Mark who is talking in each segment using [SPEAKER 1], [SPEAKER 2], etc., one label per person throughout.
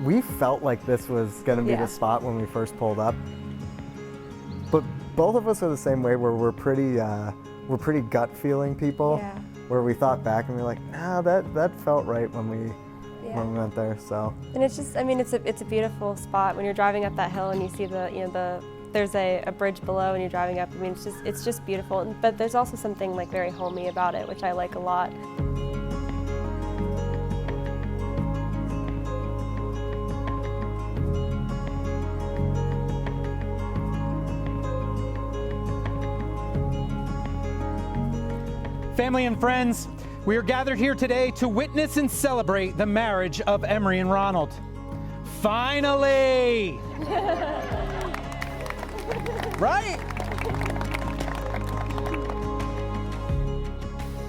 [SPEAKER 1] we felt like this was going to be the spot when we first pulled up. But both of us are the same way, where we're pretty gut feeling people.
[SPEAKER 2] Yeah.
[SPEAKER 1] Where we thought back and we were like, nah, that felt right when we went there. So.
[SPEAKER 2] And it's just, I mean, it's a beautiful spot when you're driving up that hill and you see there's a bridge below and you're driving up. I mean, it's just beautiful. But there's also something like very homey about it, which I like a lot.
[SPEAKER 3] Family and friends, we are gathered here today to witness and celebrate the marriage of Emery and Ronald. Finally! Right?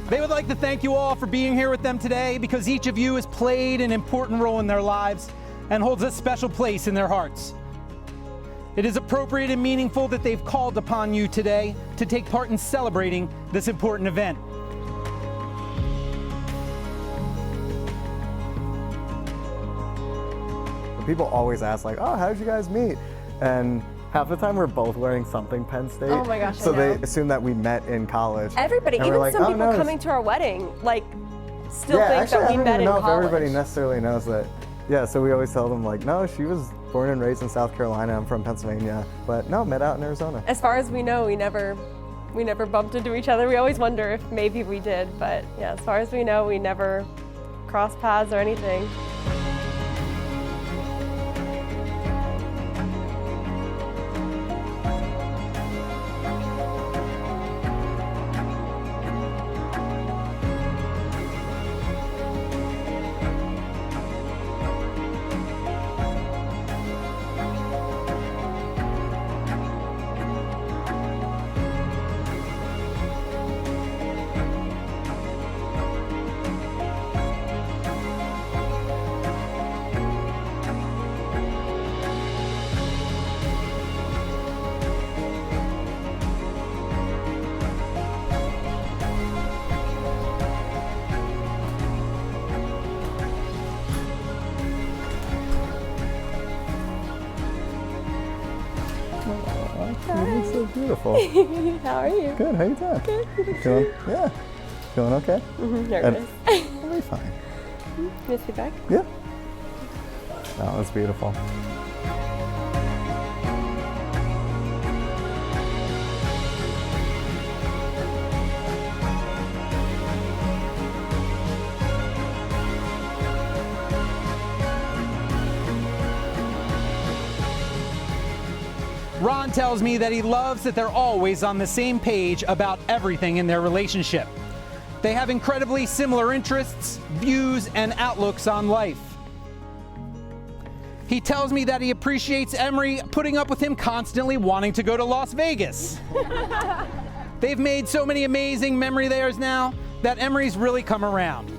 [SPEAKER 3] They would like to thank you all for being here with them today, because each of you has played an important role in their lives and holds a special place in their hearts. It is appropriate and meaningful that they've called upon you today to take part in celebrating this important event.
[SPEAKER 1] People always ask, like, oh, how'd you guys meet? And half the time we're both wearing something Penn State.
[SPEAKER 2] Oh my gosh,
[SPEAKER 1] so
[SPEAKER 2] I know.
[SPEAKER 1] they assume that we met in college.
[SPEAKER 2] Everybody,
[SPEAKER 1] and
[SPEAKER 2] even
[SPEAKER 1] like,
[SPEAKER 2] some
[SPEAKER 1] oh,
[SPEAKER 2] people
[SPEAKER 1] no,
[SPEAKER 2] coming to our wedding, like, still
[SPEAKER 1] yeah,
[SPEAKER 2] think
[SPEAKER 1] actually,
[SPEAKER 2] that we met in
[SPEAKER 1] I don't even know
[SPEAKER 2] college.
[SPEAKER 1] if everybody necessarily knows that. Yeah, so we always tell them, like, no, she was born and raised in South Carolina. I'm from Pennsylvania. But no, met out in Arizona.
[SPEAKER 2] As far as we know, we never bumped into each other. We always wonder if maybe we did, but yeah, as far as we know, we never crossed paths or anything.
[SPEAKER 1] You look so beautiful.
[SPEAKER 2] How are you?
[SPEAKER 1] Good, how you doing?
[SPEAKER 2] Good. You look
[SPEAKER 1] Feeling,
[SPEAKER 2] good.
[SPEAKER 1] yeah. Feeling okay?
[SPEAKER 2] Nervous.
[SPEAKER 1] We'll be fine.
[SPEAKER 2] Miss you back?
[SPEAKER 1] Yeah. That was beautiful.
[SPEAKER 3] Ron tells me that he loves that they're always on the same page about everything in their relationship. They have incredibly similar interests, views, and outlooks on life. He tells me that he appreciates Emery putting up with him constantly wanting to go to Las Vegas. They've made so many amazing memory layers now that Emery's really come around.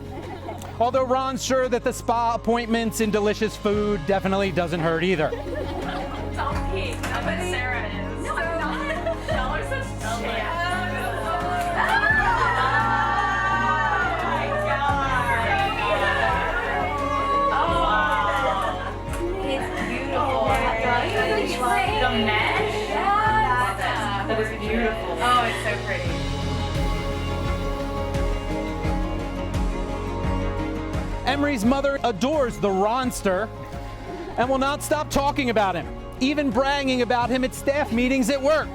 [SPEAKER 3] Although Ron's sure that the spa appointments and delicious food definitely doesn't hurt either.
[SPEAKER 4] It's all pink. I bet Sarah is. No, I'm not. Y'all are so shit. The mesh? That is beautiful. Oh, it's so pretty.
[SPEAKER 3] Emery's mother adores the Ronster and will not stop talking about him, even bragging about him at staff meetings at work.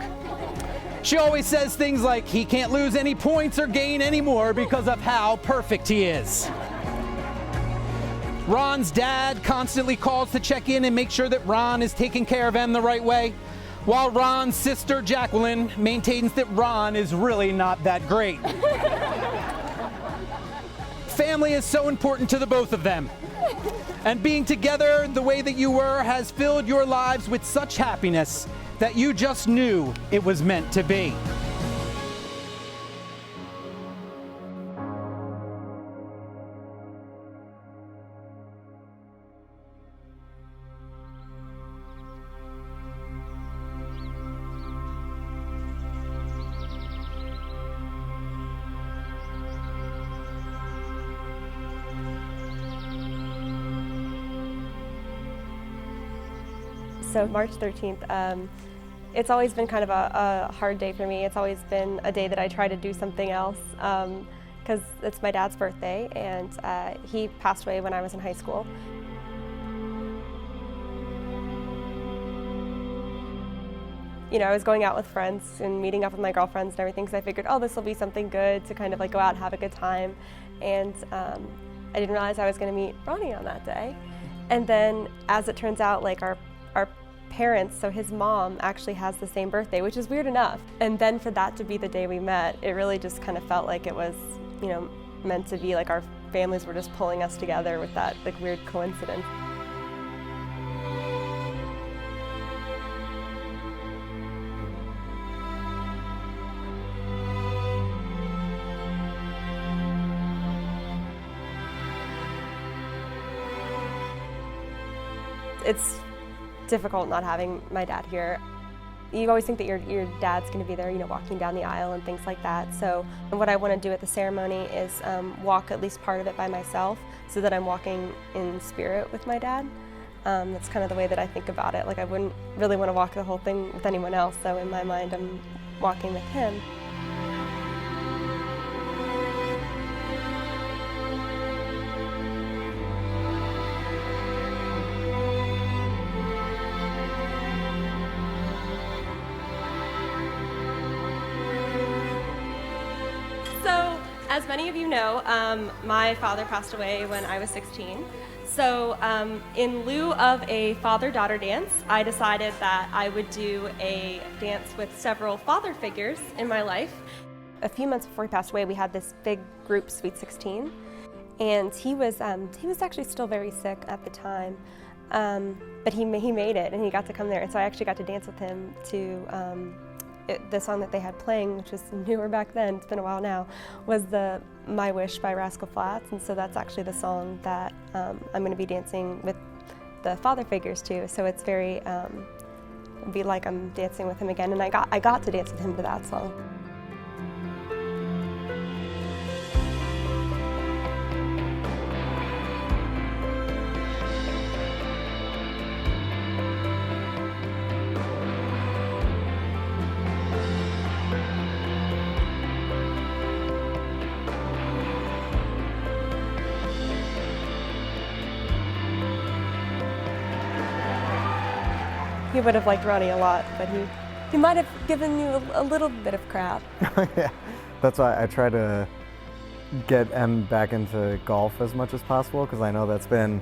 [SPEAKER 3] She always says things like he can't lose any points or gain any more because of how perfect he is. Ron's dad constantly calls to check in and make sure that Ron is taking care of him the right way, while Ron's sister Jacqueline maintains that Ron is really not that great. Family is so important to the both of them, and being together the way that you were has filled your lives with such happiness that you just knew it was meant to be.
[SPEAKER 2] So March 13th, it's always been kind of a hard day for me. It's always been a day that I try to do something else because it's my dad's birthday, and he passed away when I was in high school. You know, I was going out with friends and meeting up with my girlfriends and everything, so I figured, oh, this will be something good to kind of like go out and have a good time. And I didn't realize I was going to meet Ronnie on that day. And then, as it turns out, like our parents, so his mom actually has the same birthday, which is weird enough. And then for that to be the day we met, it really just kind of felt like it was, you know, meant to be, like our families were just pulling us together with that like weird coincidence. It's difficult not having my dad here. You always think that your dad's going to be there, you know, walking down the aisle and things like that. So what I want to do at the ceremony is walk at least part of it by myself so that I'm walking in spirit with my dad. That's kind of the way that I think about it. Like, I wouldn't really want to walk the whole thing with anyone else, so in my mind I'm walking with him. As many of you know, my father passed away when I was 16. So in lieu of a father-daughter dance, I decided that I would do a dance with several father figures in my life. A few months before he passed away, we had this big group, Sweet 16, and he was actually still very sick at the time, but he made it, and he got to come there, and so I actually got to dance with him to the song that they had playing, which was newer back then, it's been a while now, was the My Wish by Rascal Flatts, and so that's actually the song that I'm going to be dancing with the father figures to, so it's very, it'd be like I'm dancing with him again, and I got to dance with him to that song. He would have liked Ronnie a lot, but he might have given you a little bit of crap.
[SPEAKER 1] Yeah, that's why I try to get Em back into golf as much as possible, because I know that's been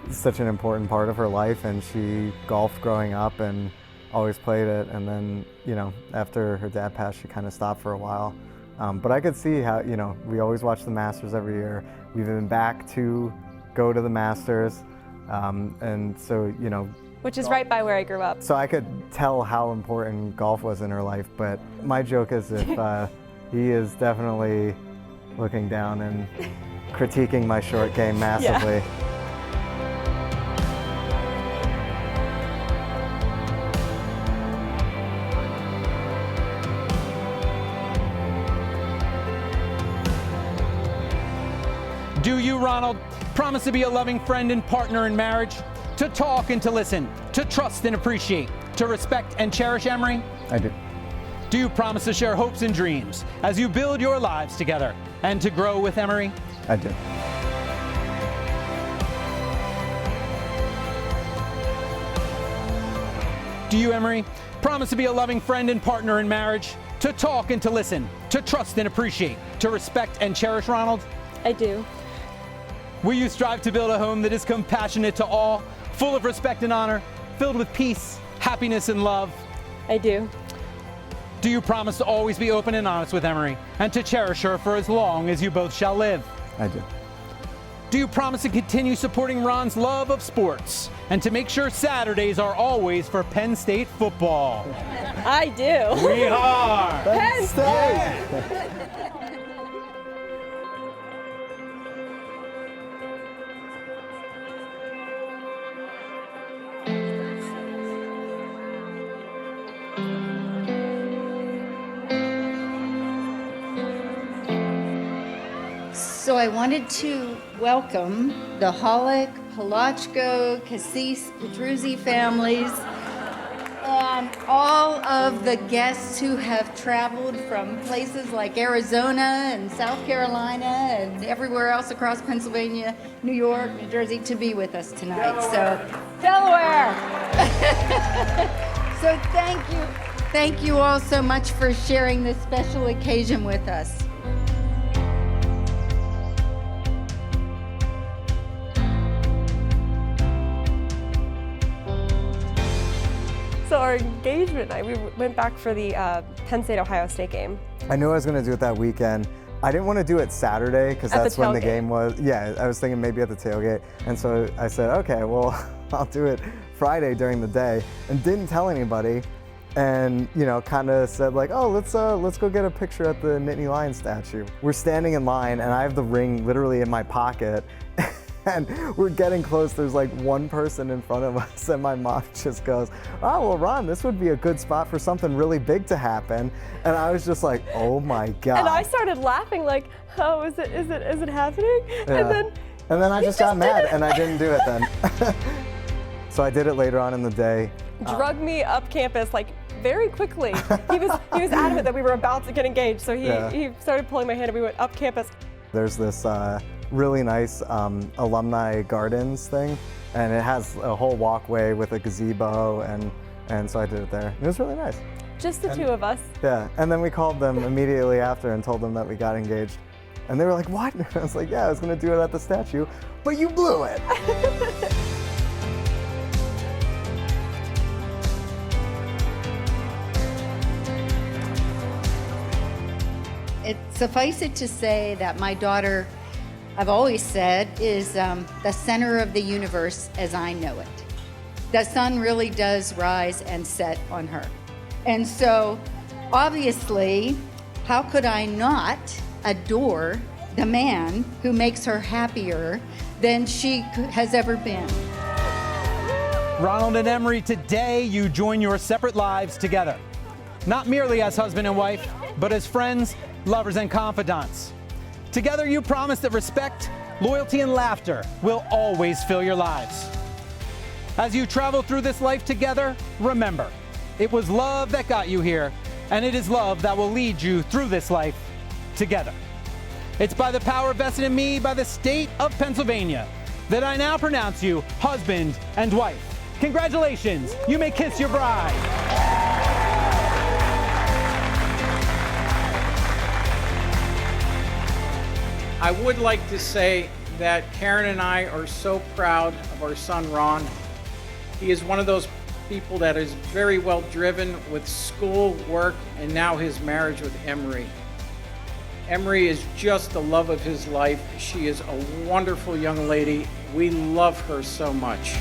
[SPEAKER 1] such an important part of her life, and she golfed growing up and always played it, and then, you know, after her dad passed, she kind of stopped for a while. But I could see how, you know, we always watch the Masters every year. We've been back to go to the Masters, and so, you know,
[SPEAKER 2] which is right by where I grew up.
[SPEAKER 1] So I could tell how important golf was in her life, but my joke is if he is definitely looking down and critiquing my short game massively. Yeah.
[SPEAKER 3] Do you, Ronald, promise to be a loving friend and partner in marriage? To talk and to listen, to trust and appreciate, to respect and cherish Emery?
[SPEAKER 1] I do.
[SPEAKER 3] Do you promise to share hopes and dreams as you build your lives together and to grow with Emery?
[SPEAKER 1] I do.
[SPEAKER 3] Do you, Emery, promise to be a loving friend and partner in marriage, to talk and to listen, to trust and appreciate, to respect and cherish Ronald?
[SPEAKER 2] I do.
[SPEAKER 3] Will you strive to build a home that is compassionate to all, full of respect and honor, filled with peace, happiness, and love?
[SPEAKER 2] I do.
[SPEAKER 3] Do you promise to always be open and honest with Emery and to cherish her for as long as you both shall live?
[SPEAKER 1] I do.
[SPEAKER 3] Do you promise to continue supporting Ron's love of sports and to make sure Saturdays are always for Penn State football?
[SPEAKER 2] I do.
[SPEAKER 3] We are
[SPEAKER 1] Penn State!
[SPEAKER 5] So I wanted to welcome the Hollick Palochko, Cassis, Petruzzi families, and all of the guests who have traveled from places like Arizona and South Carolina and everywhere else across Pennsylvania, New York, New Jersey to be with us tonight. Delaware! So thank you. Thank you all so much for sharing this special occasion with us.
[SPEAKER 2] So our engagement night, we went back for the Penn State-Ohio State game.
[SPEAKER 1] I knew I was going to do it that weekend. I didn't want to do it Saturday because that's when the game was. Yeah, I was thinking maybe at the tailgate. And so I said, okay, well, I'll do it Friday during the day, and didn't tell anybody. And, you know, kind of said like, oh, let's go get a picture at the Nittany Lion statue. We're standing in line, and I have the ring literally in my pocket. And we're getting close. There's like one person in front of us, and my mom just goes, oh, well, Ron, this would be a good spot for something really big to happen. And I was just like, oh my God.
[SPEAKER 2] And I started laughing like, oh, is it happening?
[SPEAKER 1] Yeah. And then I just got mad and I didn't do it then. So I did it later on in the day.
[SPEAKER 2] Drug me up campus like very quickly. He was adamant that we were about to get engaged, so he started pulling my hand and we went up campus.
[SPEAKER 1] There's this really nice alumni gardens thing, and it has a whole walkway with a gazebo, and so I did it there. It was really nice.
[SPEAKER 2] Just the two of us.
[SPEAKER 1] Yeah, and then we called them immediately after and told them that we got engaged. And they were like, what? And I was like, yeah, I was gonna do it at the statue, but you blew it.
[SPEAKER 5] Suffice it to say that my daughter, I've always said, is the center of the universe as I know it. The sun really does rise and set on her. And so, obviously, how could I not adore the man who makes her happier than she has ever been?
[SPEAKER 3] Ronald and Emery, today you join your separate lives together. Not merely as husband and wife, but as friends, lovers, and confidants. Together you promise that respect, loyalty, and laughter will always fill your lives. As you travel through this life together, remember, it was love that got you here, and it is love that will lead you through this life together. It's by the power vested in me by the state of Pennsylvania that I now pronounce you husband and wife. Congratulations, you may kiss your bride.
[SPEAKER 6] I would like to say that Karen and I are so proud of our son, Ron. He is one of those people that is very well driven with school, work, and now his marriage with Emery. Emery is just the love of his life. She is a wonderful young lady. We love her so much.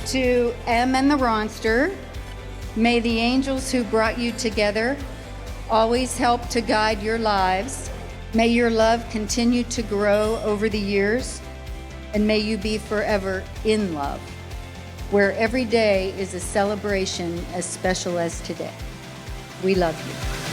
[SPEAKER 5] To Em and the Ronster, may the angels who brought you together always help to guide your lives. May your love continue to grow over the years, and may you be forever in love, where every day is a celebration as special as today. We love you.